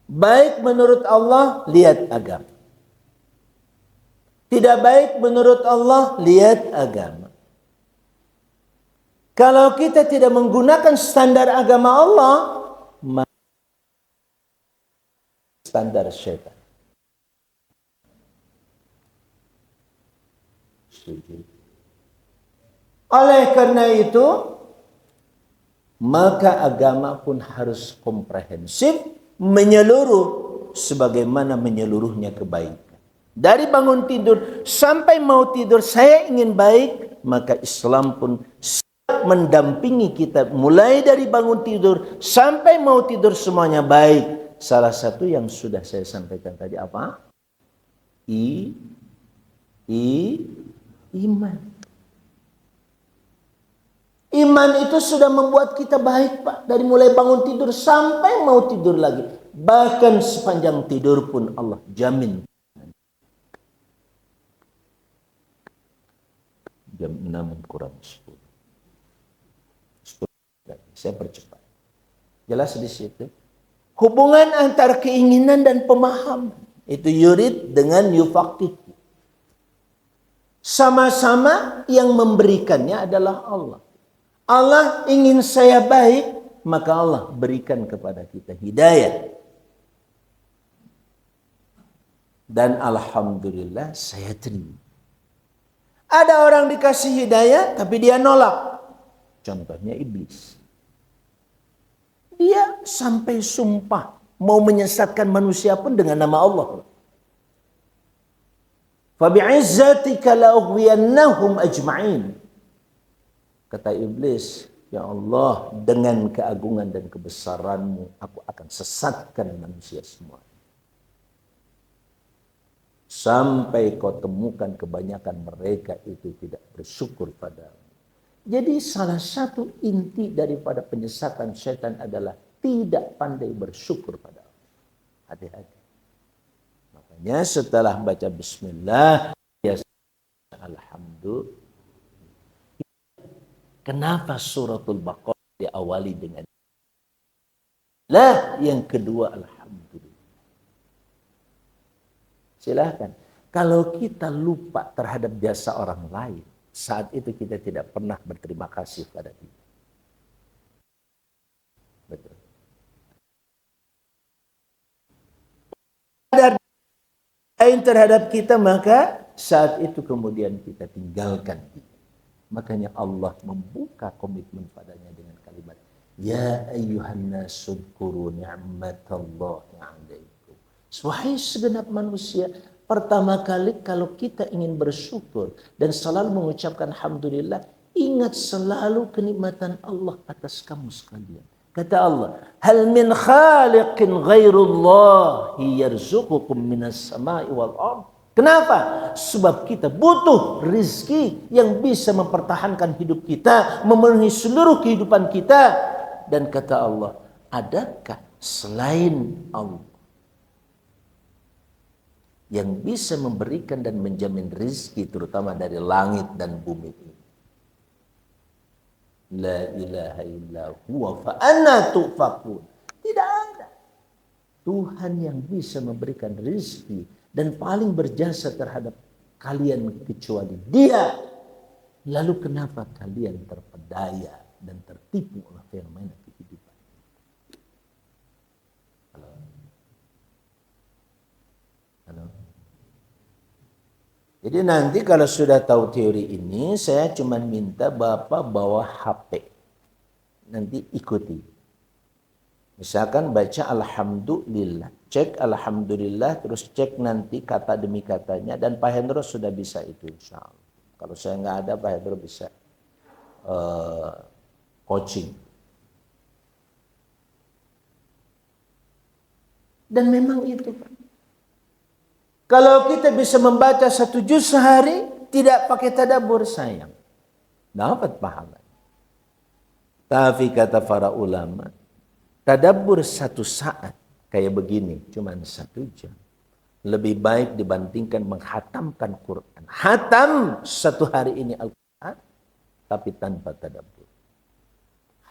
Baik menurut Allah, lihat agama. Tidak baik menurut Allah, lihat agama. Kalau kita tidak menggunakan standar agama Allah, maka standar syaitan. Setuju. Oleh karena itu, maka agama pun harus komprehensif, menyeluruh, sebagaimana menyeluruhnya kebaikan. Dari bangun tidur sampai mau tidur, saya ingin baik, maka Islam pun siap mendampingi kita. Mulai dari bangun tidur sampai mau tidur semuanya baik. Salah satu yang sudah saya sampaikan tadi apa? Iman. Iman itu sudah membuat kita baik, Pak. Dari mulai bangun tidur sampai mau tidur lagi. Bahkan sepanjang tidur pun Allah jamin. Jam 6 kurang 10. Saya percepat. Jelas di situ. Hubungan antara keinginan dan pemahaman. Itu yurid dengan yufaqih. Sama-sama yang memberikannya adalah Allah. Allah ingin saya baik, maka Allah berikan kepada kita hidayah. Dan alhamdulillah saya terima. Ada orang dikasih hidayah tapi dia nolak. Contohnya iblis. Dia sampai sumpah mau menyesatkan manusia pun dengan nama Allah. Fabi'izzatika la'ughwiyannahum ajma'in. Kata iblis, ya Allah, dengan keagungan dan kebesaranmu, aku akan sesatkan manusia semua. Sampai kau temukan kebanyakan mereka itu tidak bersyukur padamu. Jadi salah satu inti daripada penyesatan syaitan adalah tidak pandai bersyukur pada Allah. Hati-hati. Makanya setelah baca bismillah, ya alhamdulillah. Kenapa suratul Baqarah diawali dengan lah, yang kedua alhamdulillah. Silahkan. Kalau kita lupa terhadap jasa orang lain, saat itu kita tidak pernah berterima kasih pada dia. Betul. Ada lain terhadap kita, maka saat itu kemudian kita tinggalkan dia. Makanya Allah membuka komitmen padanya dengan kalimat ya ayyuhan nasu dzkuru ni'matallahi 'alaikum. Wahai segenap manusia, pertama kali kalau kita ingin bersyukur dan selalu mengucapkan alhamdulillah, ingat selalu kenikmatan Allah atas kamu sekalian. Kata Allah, hal min khaliqin ghairullahi yarzuqukum minas sama'i wal ardh. Kenapa? Sebab kita butuh rizki yang bisa mempertahankan hidup kita, memenuhi seluruh kehidupan kita. Dan kata Allah, adakah selain Allah yang bisa memberikan dan menjamin rizki, terutama dari langit dan bumi ini? La ilaha illa huwa fa anna tu'fakun. Tidak ada Tuhan yang bisa memberikan rizki dan paling berjasa terhadap kalian kecuali Dia. Lalu kenapa kalian terpedaya dan tertipu oleh fenomena kehidupan? Halo? Halo? Jadi nanti kalau sudah tahu teori ini, saya cuma minta Bapak bawa HP. Nanti ikuti. Misalkan baca Alhamdulillah. Cek Alhamdulillah, terus cek nanti kata demi katanya. Dan Pak Hendro sudah bisa itu insya Allah. Kalau saya nggak ada, Pak Hendro bisa coaching. Dan memang itu, Pak. Kalau kita bisa membaca 1 juz sehari, tidak pakai tadabbur, sayang. Dapat pahala. Tapi kata para ulama, tadabbur 1 saat kayak begini, cuma 1 jam. Lebih baik dibandingkan menghatamkan Quran. Hatam 1 hari ini Al-Quran, tapi tanpa tadabbur.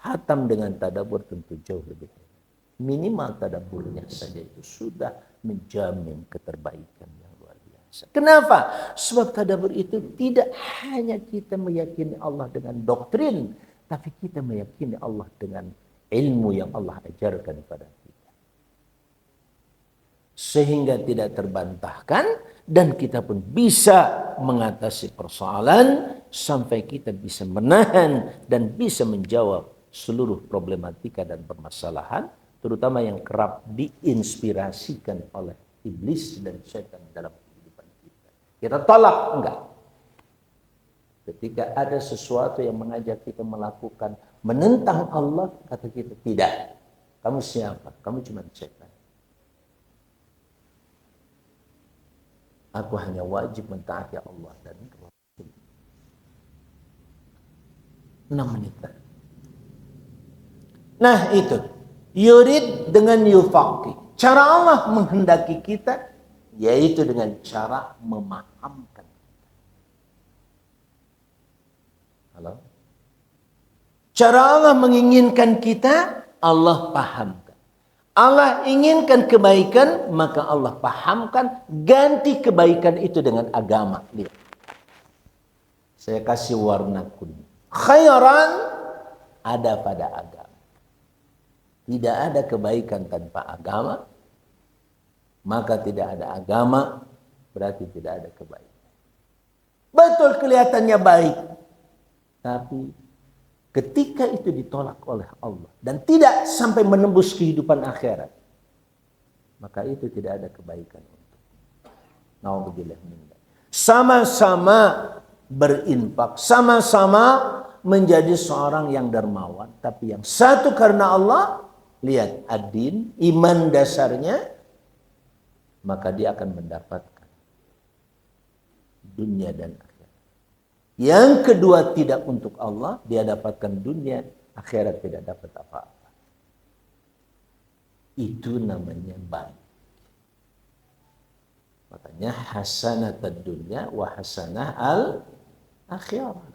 Hatam dengan tadabbur tentu jauh lebih baik. Minimal tadabburnya saja itu sudah menjamin keterbaikan yang luar biasa. Kenapa? Sebab tadabbur itu tidak hanya kita meyakini Allah dengan doktrin, tapi kita meyakini Allah dengan ilmu yang Allah ajarkan kepada kita. Sehingga tidak terbantahkan dan kita pun bisa mengatasi persoalan sampai kita bisa menahan dan bisa menjawab seluruh problematika dan permasalahan, terutama yang kerap diinspirasikan oleh iblis dan syaitan dalam kehidupan kita. Kita tolak, enggak. Ketika ada sesuatu yang mengajak kita melakukan menentang Allah, kata kita, tidak. Kamu siapa? Kamu cuma syaitan. Aku hanya wajib mentaati Allah dan Rasul. 6 menit. Nah itu. Yurid dengan yufaqih. Cara Allah menghendaki kita yaitu dengan cara memahamkan. Halo? Cara Allah menginginkan kita, Allah pahamkan. Allah inginkan kebaikan, maka Allah pahamkan, ganti kebaikan itu dengan agama. Lihat. Saya kasih warna kuning. Khairan ada pada agama. Tidak ada kebaikan tanpa agama, maka tidak ada agama, berarti tidak ada kebaikan. Betul kelihatannya baik, tapi ketika itu ditolak oleh Allah dan tidak sampai menembus kehidupan akhirat, maka itu tidak ada kebaikan untuk. Na'udzubillah min dzalik. Sama-sama berinfak, sama-sama menjadi seorang yang dermawan, tapi yang satu karena Allah. Lihat, ad-din, iman dasarnya, maka dia akan mendapatkan dunia dan akhirat. Yang kedua tidak untuk Allah, dia dapatkan dunia, akhirat tidak dapat apa-apa. Itu namanya baik. Makanya hasanatad dunya wa hasanah al-akhirah.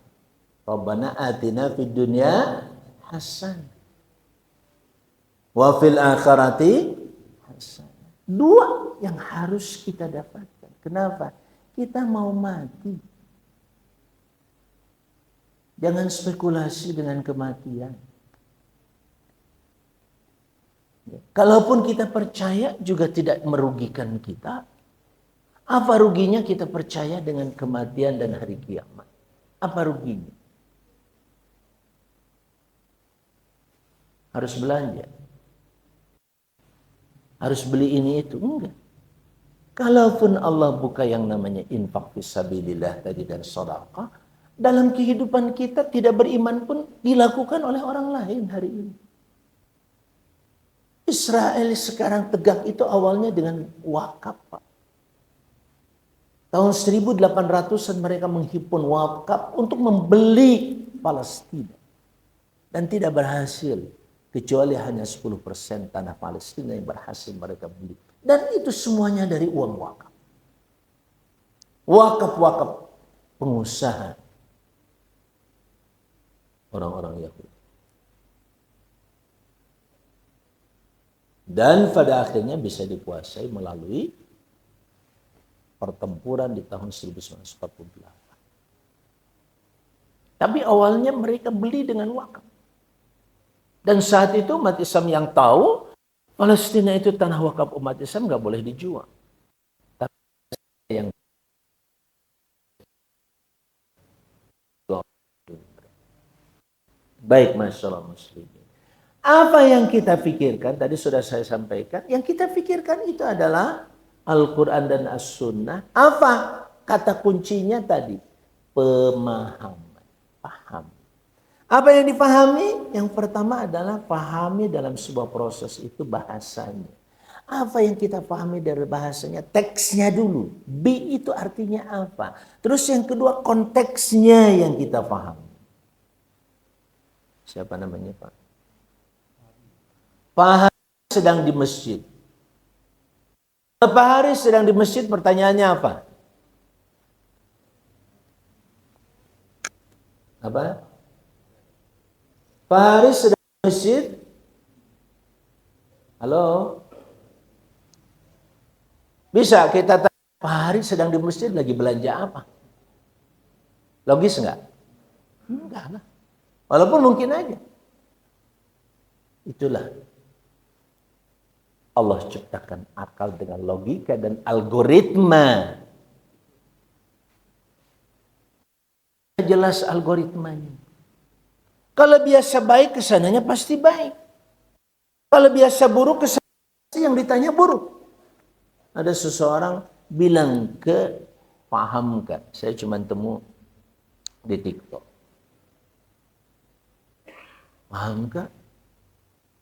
Rabbana atina fid dunya hasanah. Wa fil akhirati hasanah. 2 yang harus kita dapatkan. Kenapa? Kita mau mati. Jangan spekulasi dengan kematian. Kalaupun kita percaya juga tidak merugikan kita. Apa ruginya kita percaya dengan kematian dan hari kiamat? Apa ruginya? Harus belanja. Harus beli ini itu, enggak. Kalaupun Allah buka yang namanya infak fisabilillah tadi dan sedekah, dalam kehidupan kita tidak beriman pun dilakukan oleh orang lain hari ini. Israel sekarang tegak itu awalnya dengan wakaf, Pak. Tahun 1800-an mereka menghimpun wakaf untuk membeli Palestina. Dan tidak berhasil. Kecuali hanya 10% tanah Palestina yang berhasil mereka beli. Dan itu semuanya dari uang wakaf. Wakaf-wakaf pengusaha. Orang-orang Yahudi. Dan pada akhirnya bisa dikuasai melalui pertempuran di tahun 1948. Tapi awalnya mereka beli dengan wakaf. Dan saat itu umat Islam yang tahu Palestina itu tanah wakaf umat Islam nggak boleh dijual. Tapi yang Baik, masyaallah muslimin. Apa yang kita pikirkan, tadi sudah saya sampaikan, yang kita pikirkan itu adalah Al-Quran dan As-Sunnah. Apa kata kuncinya tadi? Pemahaman, paham. Apa yang dipahami? Yang pertama adalah pahami dalam sebuah proses itu bahasanya. Apa yang kita pahami dari bahasanya? Teksnya dulu. B itu artinya apa? Terus yang kedua konteksnya yang kita pahami. Siapa namanya Pak? Pak Haris sedang di masjid. Pak Haris sedang di masjid, pertanyaannya apa? Apa? Pak Haris sedang di masjid. Halo? Bisa kita tanya, Pak Haris sedang di masjid lagi belanja apa? Logis enggak? Enggak lah. Walaupun mungkin aja. Itulah Allah ciptakan akal dengan logika dan algoritma. Jelas algoritmanya. Kalau biasa baik kesananya pasti baik. Kalau biasa buruk kesananya yang ditanya buruk. Ada seseorang bilang ke paham kan, saya cuma temu di TikTok. Paham kan?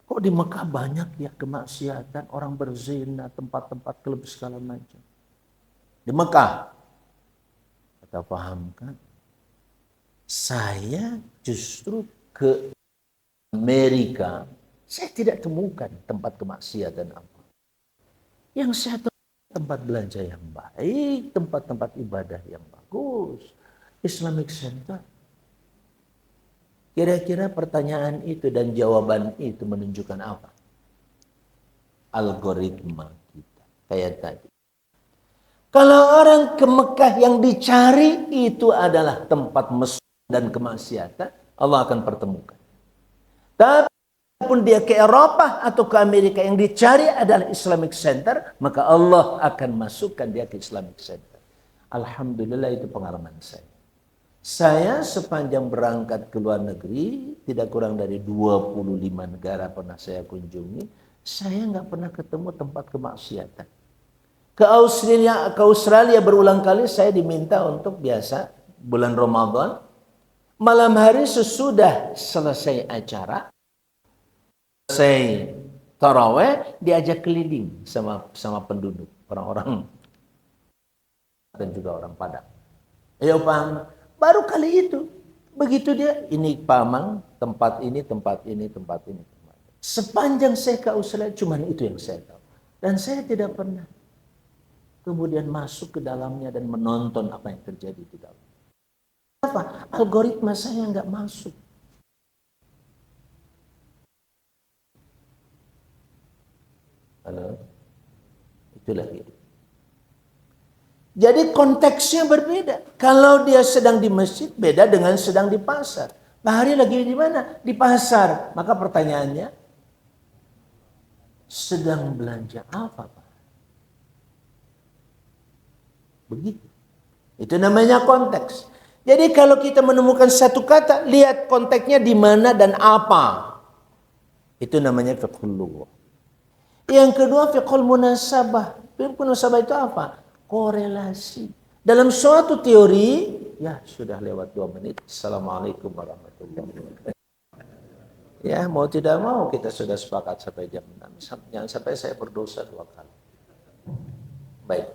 Kok di Mekah banyak ya kemaksiatan, orang berzina, tempat-tempat klub segala macam. Di Mekah. Kata paham kan? Saya justru ke Amerika, saya tidak temukan tempat kemaksiatan apa. Yang saya temukan tempat belanja yang baik, tempat-tempat ibadah yang bagus, Islamic Center. Kira-kira pertanyaan itu dan jawaban itu menunjukkan apa? Algoritma kita. Kayak tadi. Kalau orang ke Mekah yang dicari itu adalah tempat mesum dan kemaksiatan, Allah akan pertemukan. Tapi pun dia ke Eropa atau ke Amerika yang dicari adalah Islamic Center, maka Allah akan masukkan dia ke Islamic Center. Alhamdulillah itu pengalaman saya. Saya sepanjang berangkat ke luar negeri, tidak kurang dari 25 negara pernah saya kunjungi, saya nggak pernah ketemu tempat kemaksiatan. Ke Australia berulang kali saya diminta untuk biasa bulan Ramadan, malam hari sesudah selesai acara, selesai taraweh, diajak keliling sama penduduk, orang-orang dan juga orang Padang. Ayo Pak, baru kali itu. Begitu dia, ini Pamang, tempat ini, tempat ini, tempat ini. Sepanjang saya ke Australia, cuma itu yang saya tahu. Dan saya tidak pernah kemudian masuk ke dalamnya dan menonton apa yang terjadi di dalam. Apa? Algoritma saya nggak masuk. Halo? Itulah dia. Jadi konteksnya berbeda. Kalau dia sedang di masjid, beda dengan sedang di pasar. Pak Hari lagi di mana? Di pasar. Maka pertanyaannya, sedang belanja apa Pak? Begitu. Itu namanya konteks. Jadi kalau kita menemukan satu kata, lihat konteksnya di mana dan apa. Itu namanya fiqhul lughah. Yang kedua fiqhul munasabah. Fiqhul munasabah itu apa? Korelasi. Dalam suatu teori, ya sudah lewat 2 menit. Assalamualaikum warahmatullahi wabarakatuh. Ya mau tidak mau kita sudah sepakat sampai jam 6. Jangan sampai saya berdosa 2 kali. Baik.